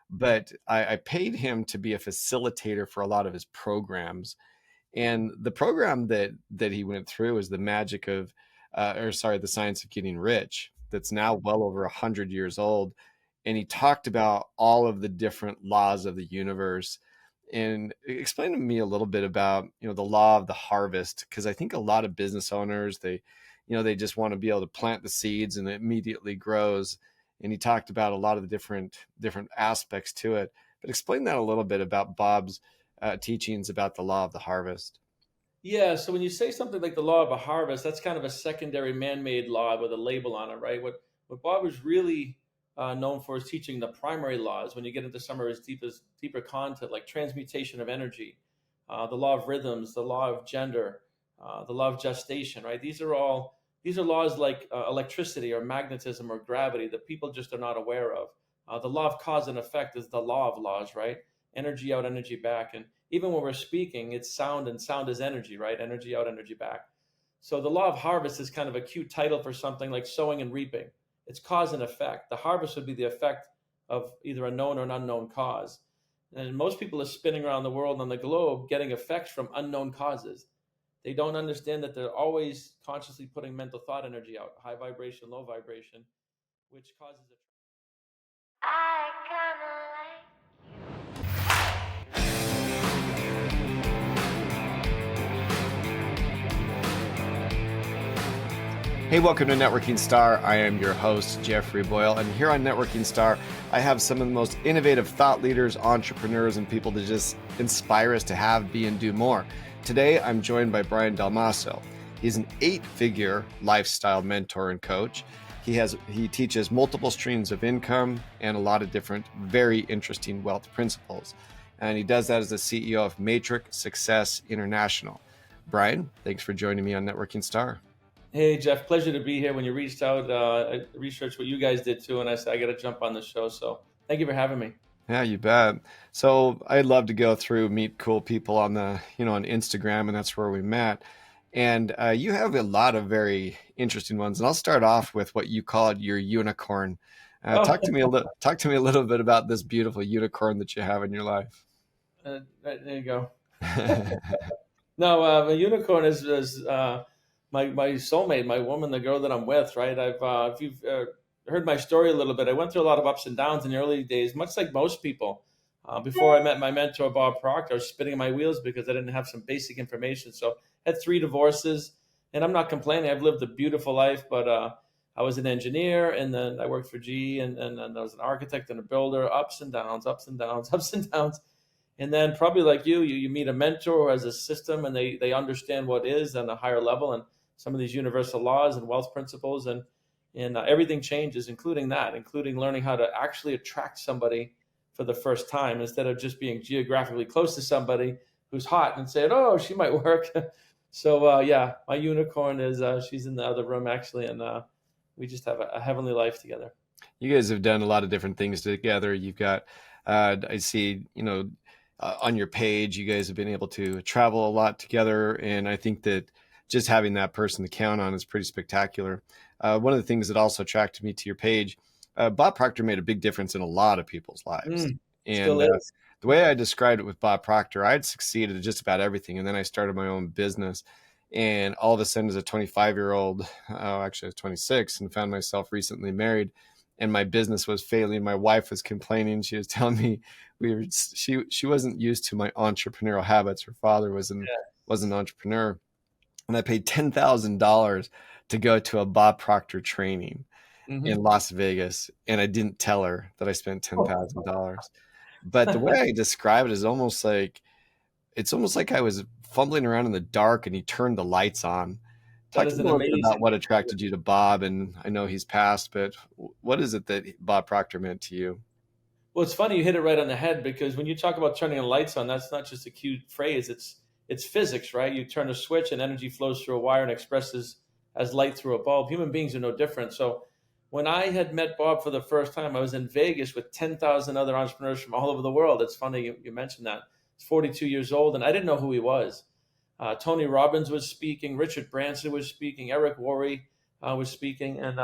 but I paid him to be a facilitator for a lot of his programs. And the program that he went through is the magic of, the science of getting rich. That's now well over 100 years old, and he talked about all of the different laws of the universe. And explain to me a little bit about the law of the harvest, because I think a lot of business owners they just want to be able to plant the seeds and it immediately grows. And he talked about a lot of the different aspects to it. But explain that a little bit about Bob's teachings about the law of the harvest. Yeah, so when you say something like the law of a harvest, that's kind of a secondary man-made law with a label on it, right? What Bob was really known for is teaching the primary laws. When you get into some of his deeper content, like transmutation of energy, the law of rhythms, the law of gender, the law of gestation, right? These are laws like electricity or magnetism or gravity that people just are not aware of. The law of cause and effect is the law of laws, right? Energy out, energy back. And even when we're speaking, it's sound, and sound is energy, right? Energy out, energy back. So the law of harvest is kind of a cute title for something like sowing and reaping. It's cause and effect. The harvest would be the effect of either a known or an unknown cause. And most people are spinning around the world on the globe getting effects from unknown causes. They don't understand that they're always consciously putting mental thought energy out, high vibration, low vibration, which causes a... I Hey, welcome to Networking Star. I am your host, Jeffery Boyle, and here on Networking Star, I have some of the most innovative thought leaders, entrepreneurs, and people to just inspire us to have, be, and do more. Today, I'm joined by Brian Dalmaso. He's an 8-figure lifestyle mentor and coach. He teaches multiple streams of income and a lot of different, very interesting wealth principles. And he does that as the CEO of Matrix Success International. Brian, thanks for joining me on Networking Star. Hey, Jeff, pleasure to be here. When you reached out, I researched what you guys did too, and I said, I got to jump on the show. So thank you for having me. Yeah, you bet. So I'd love to go through, meet cool people on on Instagram, and that's where we met. And you have a lot of very interesting ones. And I'll start off with what you called your unicorn. Talk to me a little bit about this beautiful unicorn that you have in your life. There you go. No, a unicorn is my soulmate, my woman, the girl that I'm with, right? If you've heard my story a little bit, I went through a lot of ups and downs in the early days, much like most people. Before I met my mentor, Bob Proctor, I was spinning my wheels because I didn't have some basic information. So I had 3 divorces, and I'm not complaining. I've lived a beautiful life, but I was an engineer, and then I worked for GE, and I was an architect and a builder, ups and downs, ups and downs, ups and downs. And then probably like you meet a mentor who has a system, and they understand what is on a higher level and some of these universal laws and wealth principles, and everything changes, including learning how to actually attract somebody for the first time instead of just being geographically close to somebody who's hot and saying, oh, she might work. So yeah, my unicorn is she's in the other room actually, and we just have a heavenly life together. You guys have done a lot of different things together. You've got, I see, on your page, you guys have been able to travel a lot together. And I think that just having that person to count on is pretty spectacular. One of the things that also attracted me to your page, Bob Proctor made a big difference in a lot of people's lives. And the way I described it with Bob Proctor, I'd succeeded at just about everything. And then I started my own business. And all of a sudden, as a 25-year-old, actually I was 26, and found myself recently married, and my business was failing. My wife was complaining. She was telling me she wasn't used to my entrepreneurial habits. Her father was an entrepreneur. And I paid $10,000 to go to a Bob Proctor training in Las Vegas. And I didn't tell her that I spent $10,000. But the way I describe it is it's almost like I was fumbling around in the dark and he turned the lights on. Talk to me a little bit about what attracted you to Bob. And I know he's passed, but what is it that Bob Proctor meant to you? Well, it's funny you hit it right on the head, because when you talk about turning the lights on, that's not just a cute phrase. It's physics, right? You turn a switch and energy flows through a wire and expresses as light through a bulb. Human beings are no different. So when I had met Bob for the first time, I was in Vegas with 10,000 other entrepreneurs from all over the world. It's funny you mentioned that. He's 42 years old, and I didn't know who he was. Tony Robbins was speaking. Richard Branson was speaking. Eric Worre was speaking. And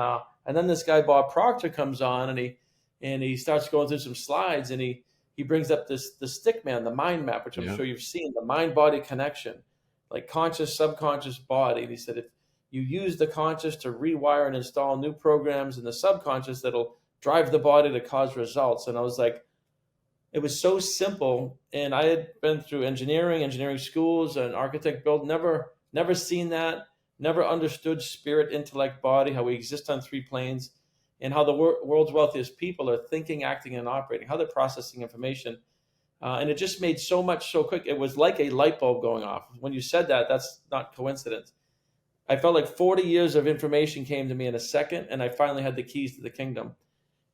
then this guy, Bob Proctor, comes on, and and he starts going through some slides, and he brings up the stick man, the mind map, which I'm Yeah. sure you've seen, the mind body connection, like conscious, subconscious, body. And he said if you use the conscious to rewire and install new programs in the subconscious, that'll drive the body to cause results. And I was like, it was so simple. And I had been through engineering schools, and architect build, never seen that, never understood spirit, intellect, body, how we exist on three planes, and how the world's wealthiest people are thinking, acting, and operating, how they're processing information. And it just made so much so quick. It was like a light bulb going off. When you said that, that's not coincidence. I felt like 40 years of information came to me in a second, and I finally had the keys to the kingdom.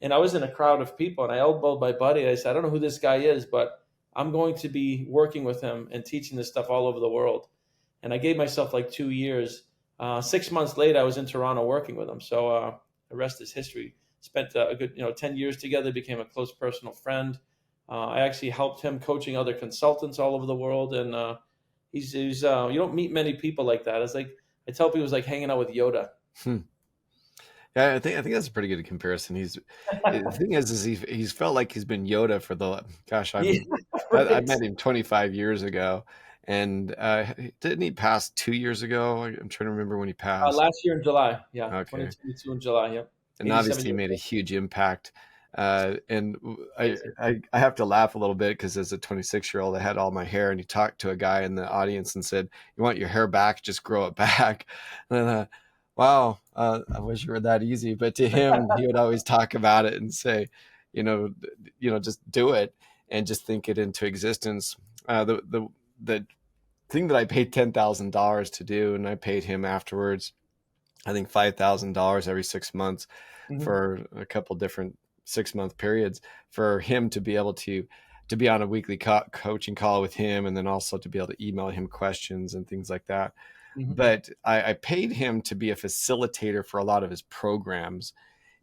And I was in a crowd of people, and I elbowed my buddy. I said, I don't know who this guy is, but I'm going to be working with him and teaching this stuff all over the world. And I gave myself like 2 years. 6 months later, I was in Toronto working with him. So the rest is history. Spent a good 10 years together, became a close personal friend. I actually helped him coaching other consultants all over the world. And he's you don't meet many people like that. It's like, I tell people, it's like hanging out with Yoda. Yeah, I think that's a pretty good comparison. The thing is he's felt like he's been Yoda for Yeah, I right. met him 25 years ago, and didn't he pass 2 years ago? I'm trying to remember when he passed. Last year in July. Yeah, Okay, 2022 in July. Yep. and 87 obviously years made a old. huge impact. And Amazing. I have to laugh a little bit because as a 26-year-old, I had all my hair, and he talked to a guy in the audience and said, "You want your hair back? Just grow it back." And I thought, wow, I wish it were that easy. But to him, he would always talk about it and say, just do it and just think it into existence. The thing that I paid $10,000 to do, and I paid him afterwards, I think $5,000 every 6 months Mhm. for a couple different 6-month periods for him to be able to be on a weekly coaching call with him, and then also to be able to email him questions and things like that. Mhm. But I paid him to be a facilitator for a lot of his programs.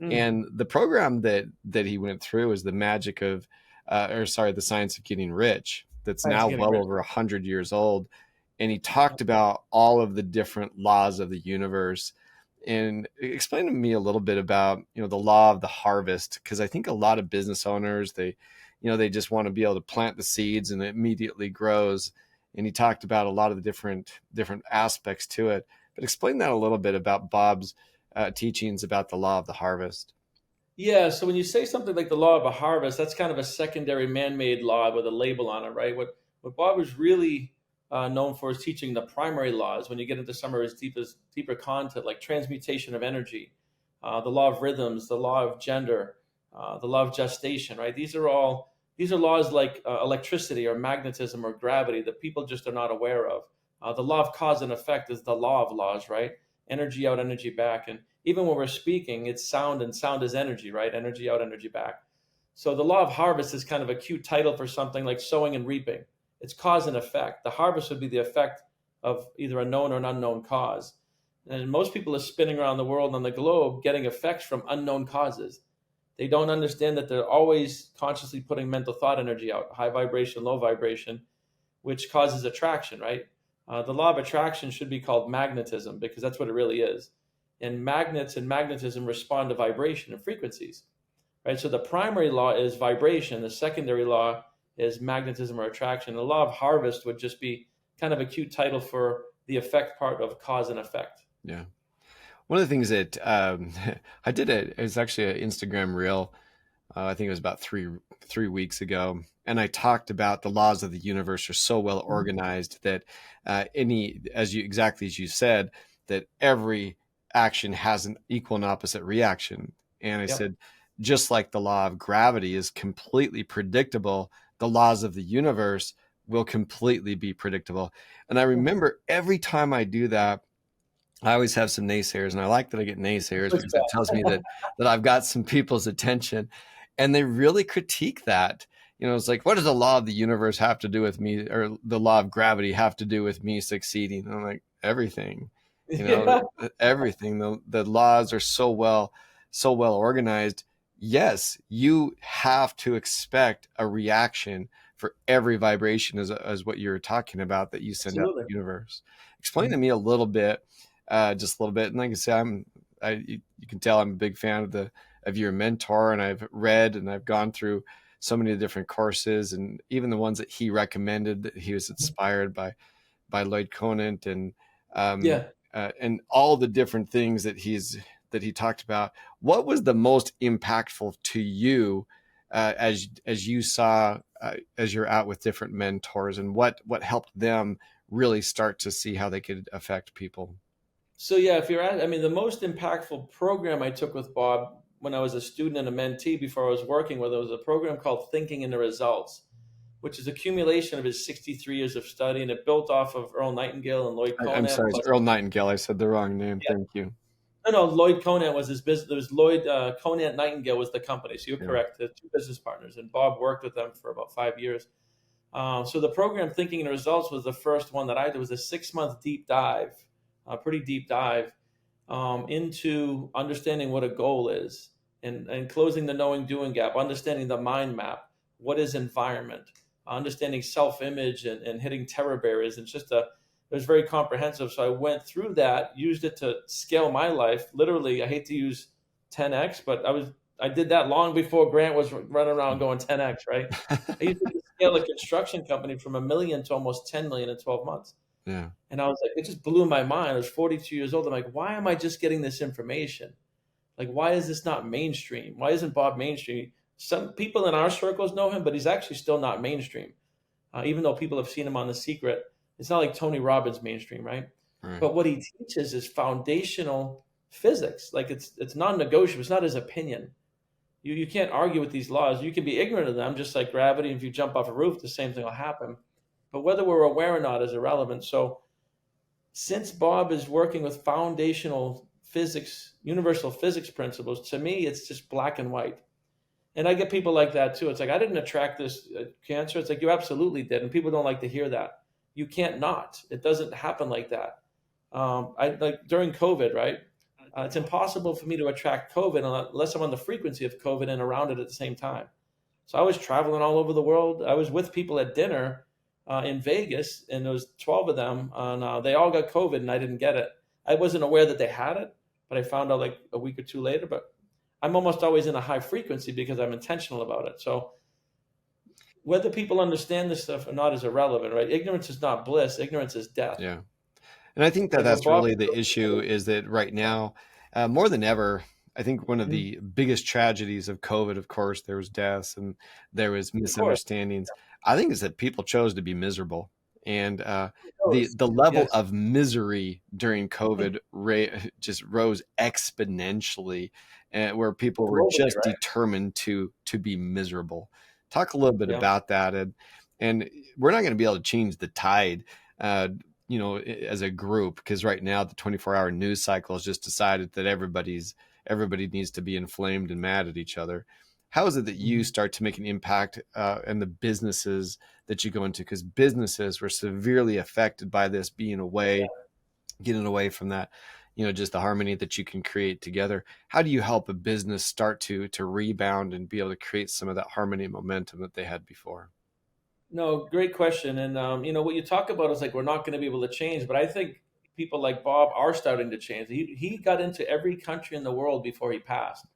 Mm. And the program that he went through is the magic of, the science of getting rich. That's Thanks now getting well rich. over 100 years old. And he talked about all of the different laws of the universe. And explain to me a little bit about, the law of the harvest, because I think a lot of business owners, they just want to be able to plant the seeds and it immediately grows. And he talked about a lot of the different aspects to it. But explain that a little bit about Bob's teachings about the law of the harvest. Yeah. So when you say something like the law of a harvest, that's kind of a secondary man-made law with a label on it, right? What Bob was really known for is teaching the primary laws. When you get into some of his deeper content, like transmutation of energy, the law of rhythms, the law of gender, the law of gestation, right? These are laws like electricity or magnetism or gravity that people just are not aware of. The law of cause and effect is the law of laws, right? Energy out, energy back. And even when we're speaking, it's sound, and sound is energy, right? Energy out, energy back. So the law of harvest is kind of a cute title for something like sowing and reaping. It's cause and effect. The harvest would be the effect of either a known or an unknown cause. And most people are spinning around the world on the globe getting effects from unknown causes. They don't understand that they're always consciously putting mental thought energy out, high vibration, low vibration, which causes attraction, right? The law of attraction should be called magnetism because that's what it really is. And magnets and magnetism respond to vibration and frequencies, right? So the primary law is vibration. The secondary law is magnetism or attraction. The law of harvest would just be kind of a cute title for the effect part of cause and effect. Yeah. One of the things that I did, it was actually an Instagram reel. I think it was about three weeks ago, and I talked about the laws of the universe are so well organized that exactly as you said, that every action has an equal and opposite reaction. And I Yep. said, just like the law of gravity is completely predictable, the laws of the universe will completely be predictable. And I remember every time I do that, I always have some naysayers, and I like that I get naysayers because it tells me that I've got some people's attention, and they really critique that. It's like, what does the law of the universe have to do with me, or the law of gravity have to do with me succeeding? And I'm like, everything, Yeah. everything. The laws are so well organized. Yes, you have to expect a reaction for every vibration, as what you're talking about, that you send out to Absolutely. the universe. Explain to me a little bit, just a little bit. And like I say, you can tell I'm a big fan of of your mentor, and I've read and I've gone through so many different courses, and even the ones that he recommended, that he was inspired by Lloyd Conant, um, Yeah. and all the different things that he talked about. What was the most impactful to you as you saw as you're out with different mentors, and what helped them really start to see how they could affect people? So yeah, if you're at, I mean, the most impactful program I took with Bob when I was a student and a mentee before I was working with it was a program called Thinking in the Results, which is accumulation of his 63 years of study, and it built off of Earl Nightingale and Lloyd I'm Conant. sorry, it's Plus, Earl Nightingale. I said the wrong name. yeah, Thank you. no, Lloyd Conant was his business. There was Lloyd Conant Nightingale was the company. So you're Yeah. correct. The two business partners, and Bob worked with them for about 5 years. So the program Thinking in the Results was the first one that I did. It was a 6-month deep dive, a pretty deep dive into understanding what a goal is, and closing the knowing doing gap, understanding the mind map, what is environment, understanding self-image, and hitting terror barriers. And it was very comprehensive. So I went through that, used it to scale my life. Literally, I hate to use 10x, but I did that long before Grant was running around going 10x, right? I used it to scale a construction company from $1 million to almost 10 million in 12 months. Yeah. And I was like, it just blew my mind. I was 42 years old. I'm like, why am I just getting this information? Like, why is this not mainstream? Why isn't Bob mainstream? Some people in our circles know him, but he's actually still not mainstream. Even though people have seen him on The Secret, it's not like Tony Robbins mainstream, right? Right. But what he teaches is foundational physics. Like it's non-negotiable. It's not his opinion. You can't argue with these laws. You can be ignorant of them, just like gravity. If you jump off a roof, the same thing will happen. But whether we're aware or not is irrelevant. So since Bob is working with foundational physics, universal physics principles, to me, it's just black and white. And I get people like that too. It's like, I didn't attract this cancer. It's like, you absolutely did. And people don't like to hear that. You can't not. It doesn't happen like that. I like during COVID, right? It's impossible for me to attract COVID unless I'm on the frequency of COVID and around it at the same time. So I was traveling all over the world. I was with people at dinner in Vegas, and there was 12 of them, and they all got COVID, and I didn't get it. I wasn't aware that they had it, but I found out like a week or two later. But I'm almost always in a high frequency because I'm intentional about it. So whether people understand this stuff or not is irrelevant, right? Ignorance is not bliss. Ignorance is death. Yeah. And I think that that's really the issue, is that right now, more than ever, I think one of the biggest tragedies of COVID, of course, there was deaths and there was misunderstandings. I think is that people chose to be miserable. And the level of misery during COVID just rose exponentially, where people were just determined to be miserable. Talk a little bit about that. And we're not going to be able to change the tide, as a group, because right now the 24-hour news cycle has just decided that everybody needs to be inflamed and mad at each other. How is it that you start to make an impact in the businesses that you go into? Because businesses were severely affected by this, being away, getting away from that, just the harmony that you can create together. How do you help a business start to rebound and be able to create some of that harmony and momentum that they had before? No, great question. And, what you talk about is like, we're not going to be able to change, but I think people like Bob are starting to change. He got into every country in the world before he passed.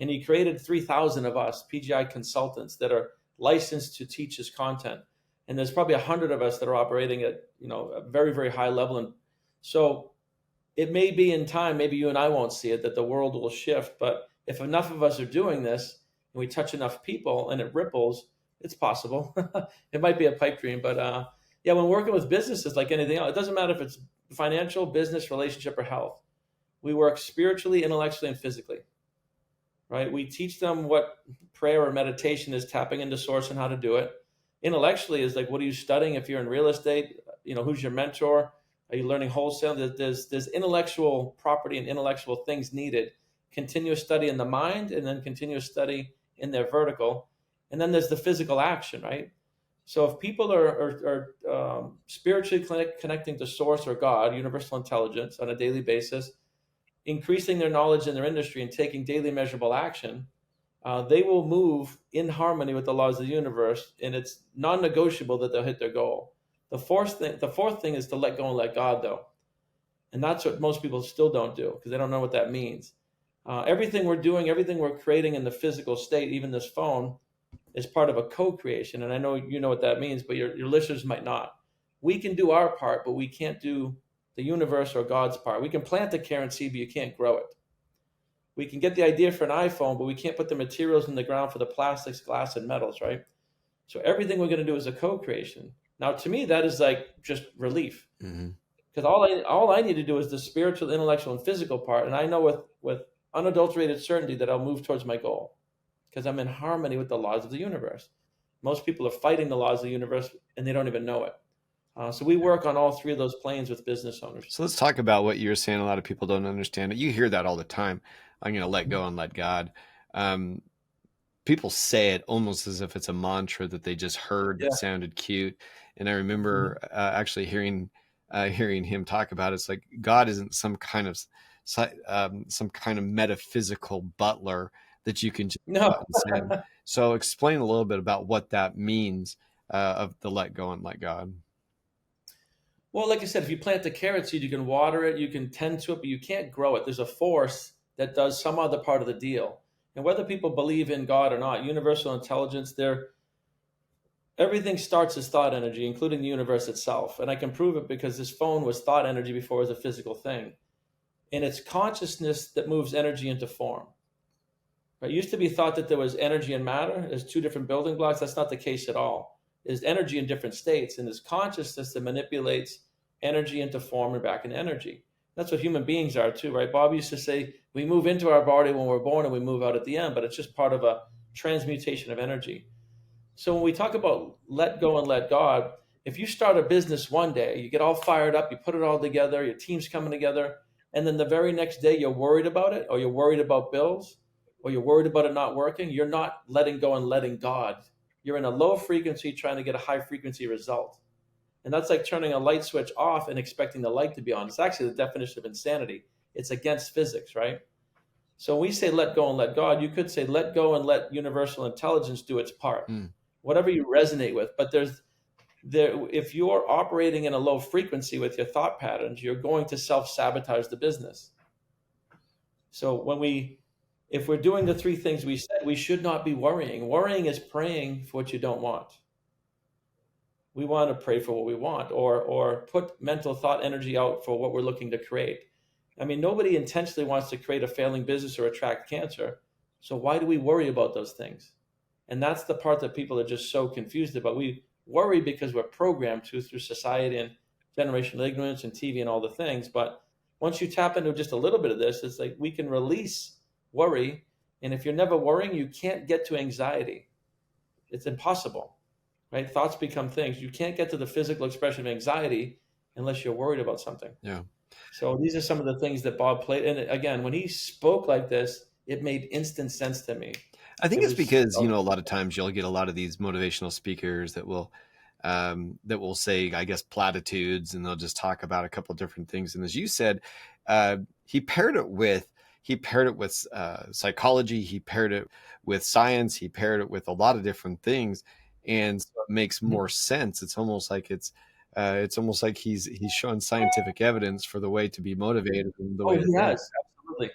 And he created 3,000 of us, PGI consultants, that are licensed to teach his content. And there's probably 100 of us that are operating at, a very, very high level. And so it may be in time, maybe you and I won't see it, that the world will shift. But if enough of us are doing this and we touch enough people and it ripples, it's possible. It might be a pipe dream, but when working with businesses like anything else, it doesn't matter if it's financial, business, relationship, or health. We work spiritually, intellectually, and physically, right? We teach them what prayer or meditation is, tapping into source, and how to do it. Intellectually is like, what are you studying? If you're in real estate, who's your mentor? Are you learning wholesale? There's intellectual property and intellectual things needed. Continuous study in the mind, and then continuous study in their vertical. And then there's the physical action, right? So if people are spiritually connecting to source or God, universal intelligence, on a daily basis, increasing their knowledge in their industry and taking daily measurable action, they will move in harmony with the laws of the universe, and it's non-negotiable that they'll hit their goal. The fourth thing is to let go and let God, though. And that's what most people still don't do, because they don't know what that means. Everything we're doing, everything we're creating in the physical state, even this phone, is part of a co-creation. And I know you know what that means, but your listeners might not. We can do our part, but we can't do the universe or God's part. We can plant the carrot seed, but you can't grow it. We can get the idea for an iPhone, but we can't put the materials in the ground for the plastics, glass, and metals, right? So everything we're going to do is a co-creation. Now, to me, that is like just relief, because all I need to do is the spiritual, intellectual, and physical part, and I know with unadulterated certainty that I'll move towards my goal, because I'm in harmony with the laws of the universe. Most people are fighting the laws of the universe, and they don't even know it. So we work on all three of those planes with business owners. So let's talk about what you're saying. A lot of people don't understand it. You hear that all the time. I'm going to let go and let God. People say it almost as if it's a mantra that they just heard that sounded cute. And I remember actually hearing him talk about it. It's like God isn't some kind of metaphysical butler that you can just send. So explain a little bit about what that means of the let go and let God. Well, like I said, if you plant the carrot seed, you can water it, you can tend to it, but you can't grow it. There's a force that does some other part of the deal. And whether people believe in God or not, universal intelligence, everything starts as thought energy, including the universe itself. And I can prove it because this phone was thought energy before it was a physical thing. And it's consciousness that moves energy into form. It used to be thought that there was energy and matter as two different building blocks. That's not the case at all. There's energy in different states, and there's consciousness that manipulates energy into form and back into energy. That's what human beings are too, right? Bob used to say, we move into our body when we're born and we move out at the end, but it's just part of a transmutation of energy. So when we talk about let go and let God, if you start a business one day, you get all fired up, you put it all together, your team's coming together, and then the very next day you're worried about it, or you're worried about bills, or you're worried about it not working, you're not letting go and letting God. You're in a low frequency trying to get a high frequency result. And that's like turning a light switch off and expecting the light to be on. It's actually the definition of insanity. It's against physics, right? So when we say let go and let God, you could say let go and let universal intelligence do its part. Whatever you resonate with. But if you're operating in a low frequency with your thought patterns, you're going to self-sabotage the business. So if we're doing the three things we said, we should not be worrying. Worrying is praying for what you don't want. We want to pray for what we want, or put mental thought energy out for what we're looking to create. I mean, nobody intentionally wants to create a failing business or attract cancer. So why do we worry about those things? And that's the part that people are just so confused about. We worry because we're programmed to through society and generational ignorance and TV and all the things. But once you tap into just a little bit of this, it's like we can release worry. And if you're never worrying, you can't get to anxiety. It's impossible, right? Thoughts become things. You can't get to the physical expression of anxiety unless you're worried about something. Yeah. So these are some of the things that Bob played. And again, when he spoke like this, it made instant sense to me. I think it's because, a lot of times you'll get a lot of these motivational speakers that will say, I guess, platitudes, and they'll just talk about a couple of different things. And as you said, he paired it with psychology. He paired it with science. He paired it with a lot of different things. And so it makes more sense. It's almost like he's showing scientific evidence for the way to be motivated. And the way he has. Absolutely.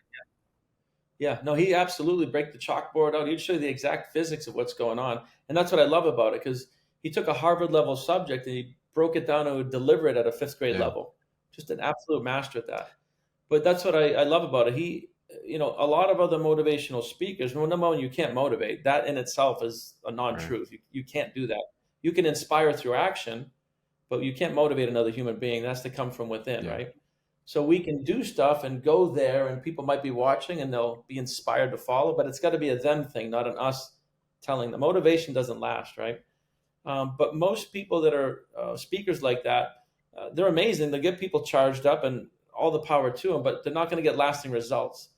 Yeah, no, he absolutely break the chalkboard out. He'd show you the exact physics of what's going on. And that's what I love about it, because he took a Harvard level subject and he broke it down and deliver it at a 5th grade level. Just an absolute master at that. But that's what I love about it. He, a lot of other motivational speakers, number one, you can't motivate. That in itself is a non-truth. Right. You can't do that. You can inspire through action, but you can't motivate another human being. That has to come from within, right? So we can do stuff and go there, and people might be watching and they'll be inspired to follow, but it's got to be a them thing, not an us telling them. Motivation doesn't last, right? But most people that are speakers like that, they're amazing. They get people charged up and all the power to them, but they're not going to get lasting results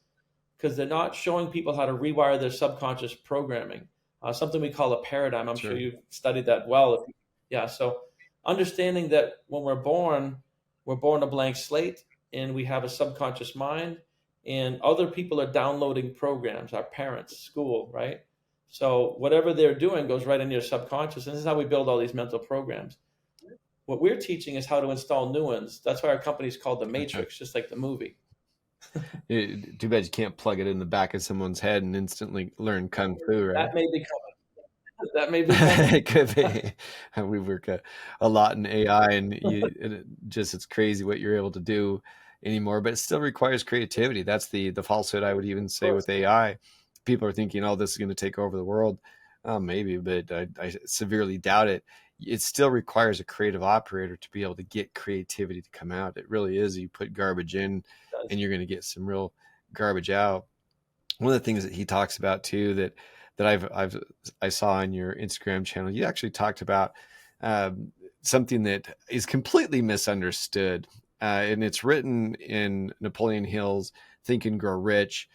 because they're not showing people how to rewire their subconscious programming, something we call a paradigm. I'm sure you've studied that well. Yeah, so understanding that when we're born a blank slate, and we have a subconscious mind, and other people are downloading programs, our parents, school, right? So whatever they're doing goes right into your subconscious. And this is how we build all these mental programs. What we're teaching is how to install new ones. That's why our company is called The Matrix, just like the movie. Too bad you can't plug it in the back of someone's head and instantly learn kung fu, right? That may be coming. That may be coming. It could be. We work a lot in AI, and it's crazy what you're able to do anymore. But it still requires creativity. That's the falsehood I would even Of say course. with AI. People are thinking, "Oh, this is going to take over the world." Maybe, but I severely doubt it. It still requires a creative operator to be able to get creativity to come out. It really is. You put garbage in, It does. and you're going to get some real garbage out. One of the things that he talks about too, that I saw on your Instagram channel, you actually talked about something that is completely misunderstood, and it's written in Napoleon Hill's Think and Grow Rich.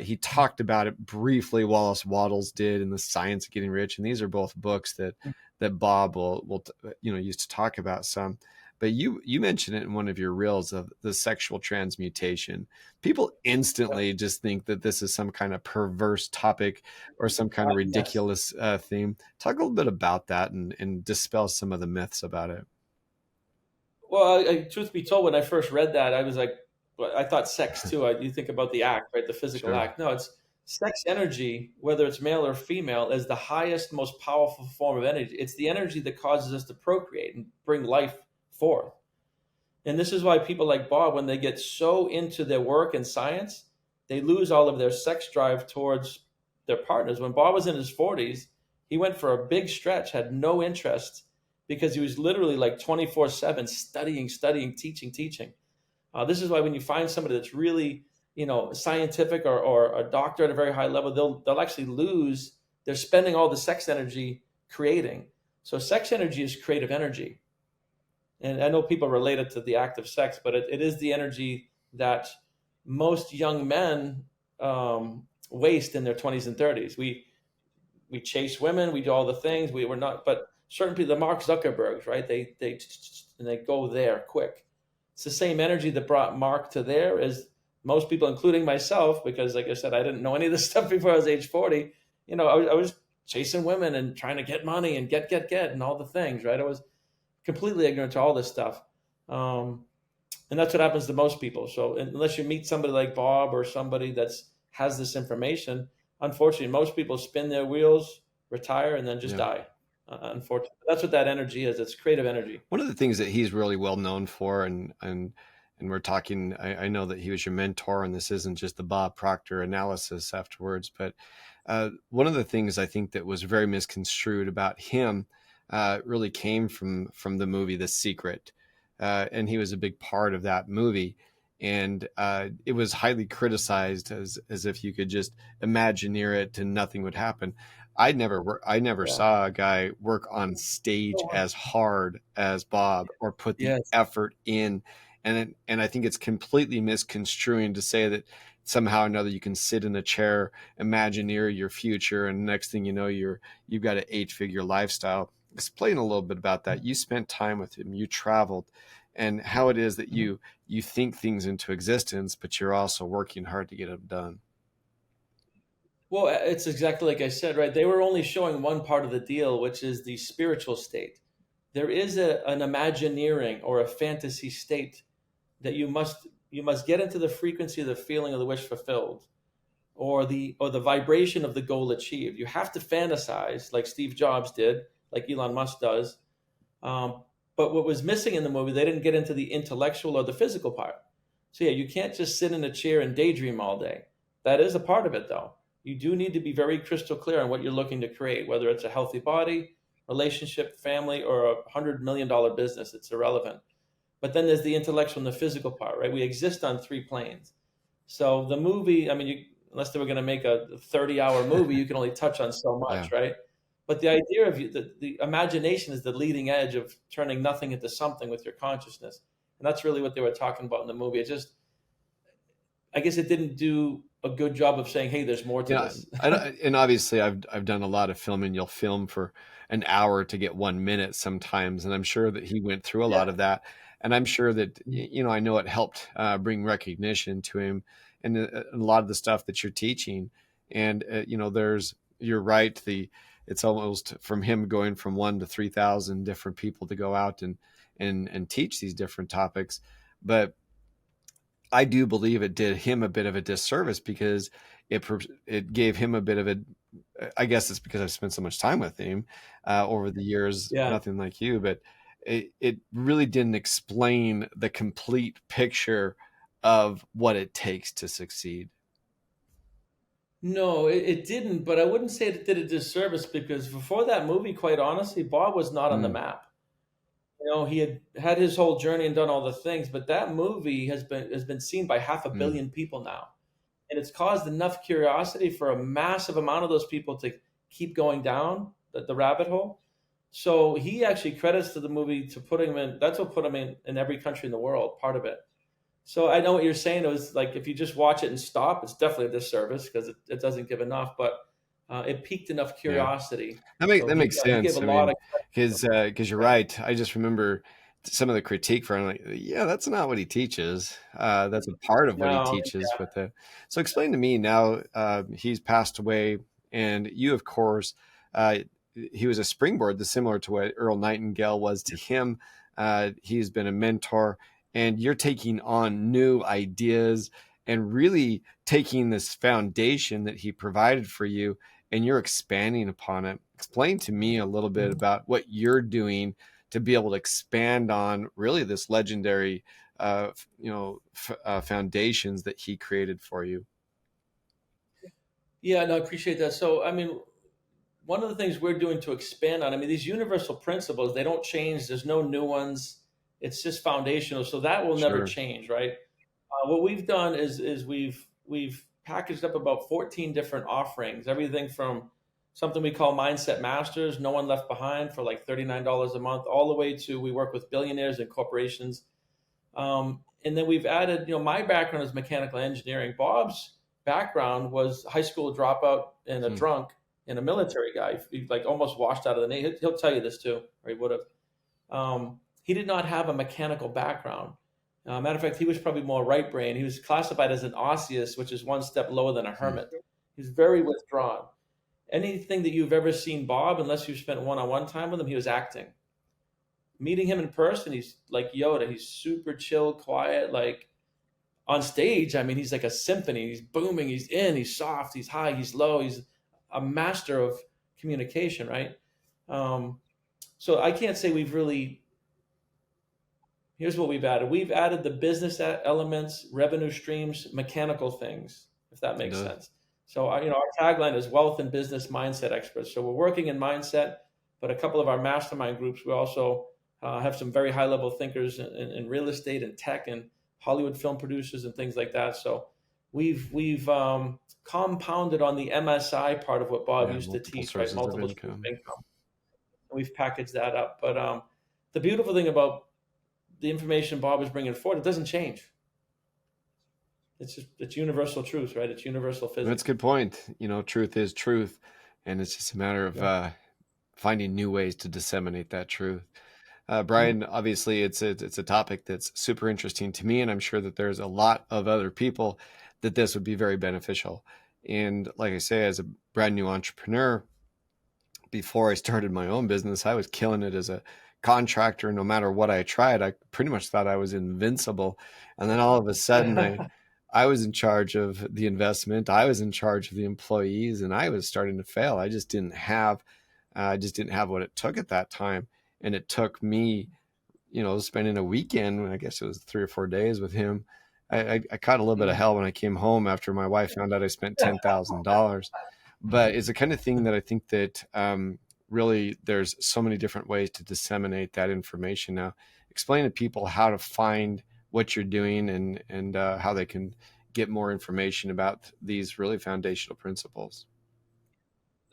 He talked about it briefly. Wallace Wattles did in The Science of Getting Rich, and these are both books that Bob will used to talk about some. But you mentioned it in one of your reels of the sexual transmutation. People Yep. instantly just think that this is some kind of perverse topic or some kind of Yes. ridiculous theme. Talk a little bit about that and dispel some of the myths about it. Well, truth be told, when I first read that, I was like, well, I thought sex too. You think about the act, right? The physical Sure. act. No, it's sex energy, whether it's male or female, is the highest, most powerful form of energy. It's the energy that causes us to procreate and bring life forth. And this is why people like Bob, when they get so into their work and science, they lose all of their sex drive towards their partners. When Bob was in his 40s, he went for a big stretch, had no interest because he was literally like 24/7 studying, studying, teaching, teaching. This is why when you find somebody that's really, scientific or a doctor at a very high level, they'll actually lose. They're spending all the sex energy creating. So sex energy is creative energy, and I know people relate it to the act of sex, but it is the energy that most young men waste in their 20s and 30s. We chase women, we do all the things. We're not, but certain people, the Mark Zuckerbergs, right? They go there quick. It's the same energy that brought Mark to there as most people, including myself, because like I said, I didn't know any of this stuff before I was age 40. I was chasing women and trying to get money and get and all the things, right? I was completely ignorant to all this stuff. Um, and that's what happens to most people. So unless you meet somebody like Bob or somebody that's has this information, unfortunately, most people spin their wheels, retire, and then just Yeah. die. Unfortunately, that's what that energy is. It's creative energy. One of the things that he's really well known for, and we're talking, I know that he was your mentor, and this isn't just the Bob Proctor analysis afterwards, but one of the things I think that was very misconstrued about him really came from the movie The Secret, and he was a big part of that movie. And it was highly criticized as if you could just imagineer it and nothing would happen. I never Yeah. saw a guy work on stage Oh, as hard as Bob or put the yes. effort in. And I think it's completely misconstruing to say that somehow or another you can sit in a chair, imagineer your future, and next thing you know, you've got an 8-figure lifestyle. Explain a little bit about that. You spent time with him, you traveled, and how it is that Mhm. you think things into existence, but you're also working hard to get them done. Well, it's exactly like I said, right? They were only showing one part of the deal, which is the spiritual state. There is an imagineering or a fantasy state that you must get into the frequency of the feeling of the wish fulfilled or the vibration of the goal achieved. You have to fantasize like Steve Jobs did, like Elon Musk does. Um, but what was missing in the movie, they didn't get into the intellectual or the physical part. So yeah, you can't just sit in a chair and daydream all day. That is a part of it, though. You do need to be very crystal clear on what you're looking to create, whether it's a healthy body, relationship, family, or $100 million business. It's irrelevant. But then there's the intellectual and the physical part, right? We exist on three planes. So the movie, I mean, unless they were going to make a 30-hour movie, you can only touch on so Yeah. much, right? But the idea of the imagination is the leading edge of turning nothing into something with your consciousness. And that's really what they were talking about in the movie. It just, I guess it didn't do a good job of saying, hey, there's more to Yeah, this. and obviously I've done a lot of filming. You'll film for an hour to get 1 minute sometimes, and I'm sure that he went through a Yeah. lot of that. And I'm sure that I know it helped bring recognition to him, and a lot of the stuff that you're teaching. And you're right. It's almost from him going from 1 to 3,000 different people to go out and teach these different topics, but I do believe it did him a bit of a disservice because it gave him a bit of a, I guess it's because I've spent so much time with him over the years, Yeah. nothing like you, but it really didn't explain the complete picture of what it takes to succeed. No, it didn't, but I wouldn't say it did a disservice because before that movie, quite honestly, Bob was not on the Mm, map. He had his whole journey and done all the things, but that movie has been seen by half a mm, billion people now. And it's caused enough curiosity for a massive amount of those people to keep going down the rabbit hole. So he actually credits to the movie to put him in. That's what put him in every country in the world. Part of it. So I know what you're saying. It was like if you just watch it and stop, it's definitely a disservice because it doesn't give enough. But it piqued enough yeah. curiosity. That So makes he gave a sense. I lot mean, of because you're credit. right. I just remember some of the critique for. I'm like, yeah, that's not what he teaches. That's a part of what he No, teaches. But so explain to me now. He's passed away, and you, of course, uh, he was a springboard, similar to what Earl Nightingale was to him. He's been a mentor, and you're taking on new ideas and really taking this foundation that he provided for you and you're expanding upon it. Explain to me a little bit about what you're doing to be able to expand on really this legendary, foundations that he created for you. yeah, no, I appreciate that. So I mean, one of the things we're doing to expand on, I mean, these universal principles, they don't change. There's no new ones. It's just foundational. So that will never Sure. change, right? What we've done is we've packaged up about 14 different offerings, everything from something we call Mindset Masters, no one left behind for like $39 a month, all the way to we work with billionaires and corporations. And then we've added, my background is mechanical engineering. Bob's background was high school dropout and a Hmm. drunk and a military guy. He like almost washed out of the Navy. He'll tell you this too, or he would have. He did not have a mechanical background. Matter of fact, he was probably more right brain. He was classified as an osseous, which is one step lower than a Hmm. hermit. He's very withdrawn. Anything that you've ever seen Bob, unless you've spent one-on-one time with him, he was acting. Meeting him in person, he's like Yoda. He's super chill, quiet. Like on stage, I mean, he's like a symphony. He's booming. He's in. He's soft. He's high. He's low. He's a master of communication, right? Um, so I can't say we've really. Here's what we've added. We've added the business elements, revenue streams, mechanical things, if that It makes does. sense. So, our tagline is wealth and business mindset experts. So we're working in mindset, but a couple of our mastermind groups, we also have some very high level thinkers in real estate and tech and Hollywood film producers and things like that. So we've compounded on the MSI part of what Bob Yeah, used to multiple teach, right? sources of Multiple streams of income. income. And we've packaged that up. But the beautiful thing about the information Bob is bringing forward, it doesn't change. It's universal truth, right? It's universal That's a physics. good point. Truth is truth, and it's just a matter of Yeah. finding new ways to disseminate that truth. Mhm. Brian, obviously, it's a topic that's super interesting to me, and I'm sure that there's a lot of other people that this would be very beneficial. And like I say, as a brand new entrepreneur, before I started my own business, I was killing it as a contractor. No matter what I tried, I pretty much thought I was invincible. And then all of a sudden, I was in charge of the investment. I was in charge of the employees, and I was starting to fail. I just didn't have what it took at that time, and it took me, spending a weekend. I guess it was 3 or 4 days with him. I caught a little bit of Mm. hell when I came home after my wife found out I spent $10,000. But it's the kind of thing that I think that really there's so many different ways to disseminate that information. Now, explain to people how to find what you're doing and how they can get more information about these really foundational principles.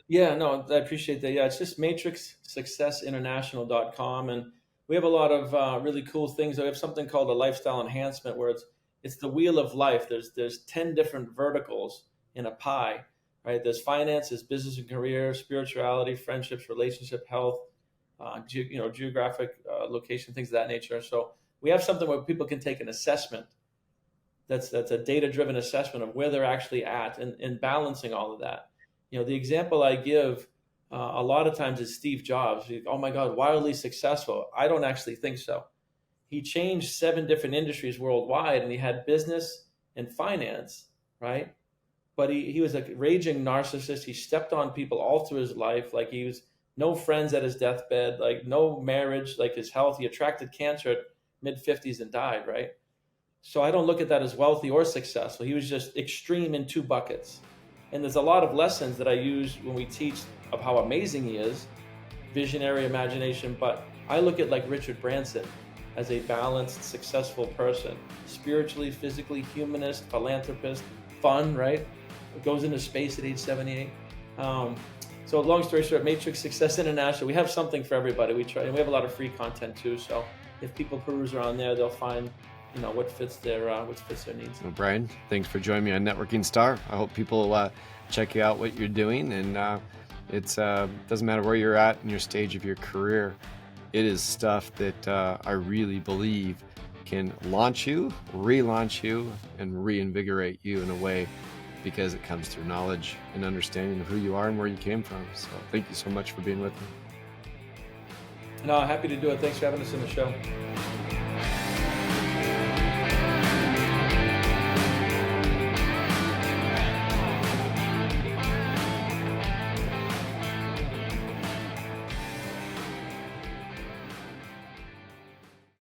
Yeah, no, I appreciate that. Yeah, it's just matrixsuccessinternational.com. And we have a lot of really cool things. We have something called a lifestyle enhancement where it's the wheel of life. There's 10 different verticals in a pie, right? There's finance, there's business and career, spirituality, friendships, relationship, health, geographic location, things of that nature. So we have something where people can take an assessment. That's a data driven assessment of where they're actually at and balancing all of that. The example I give a lot of times is Steve Jobs. Oh my God, wildly successful. I don't actually think so. he changed 7 different industries worldwide, and he had business and finance, right? But he was a raging narcissist. He stepped on people all through his life. Like, he was no friends at his deathbed, like no marriage, like his health. He attracted cancer at mid-50s and died, right? So I don't look at that as wealthy or successful. He was just extreme in 2 buckets. And there's a lot of lessons that I use when we teach of how amazing he is, visionary imagination. But I look at like Richard Branson as a balanced, successful person, spiritually, physically, humanist, philanthropist, fun, right? Goes into space at age 78. So long story short, Matrix Success International, we have something for everybody. We try, and we have a lot of free content too. So if people peruse around there, they'll find, what fits their needs. Well, Brian, thanks for joining me on Networking Star. I hope people check out what you're doing, and it's doesn't matter where you're at in your stage of your career. It is stuff that I really believe can launch you, relaunch you, and reinvigorate you in a way, because it comes through knowledge and understanding of who you are and where you came from. So thank you so much for being with me. No, happy to do it. Thanks for having us on the show.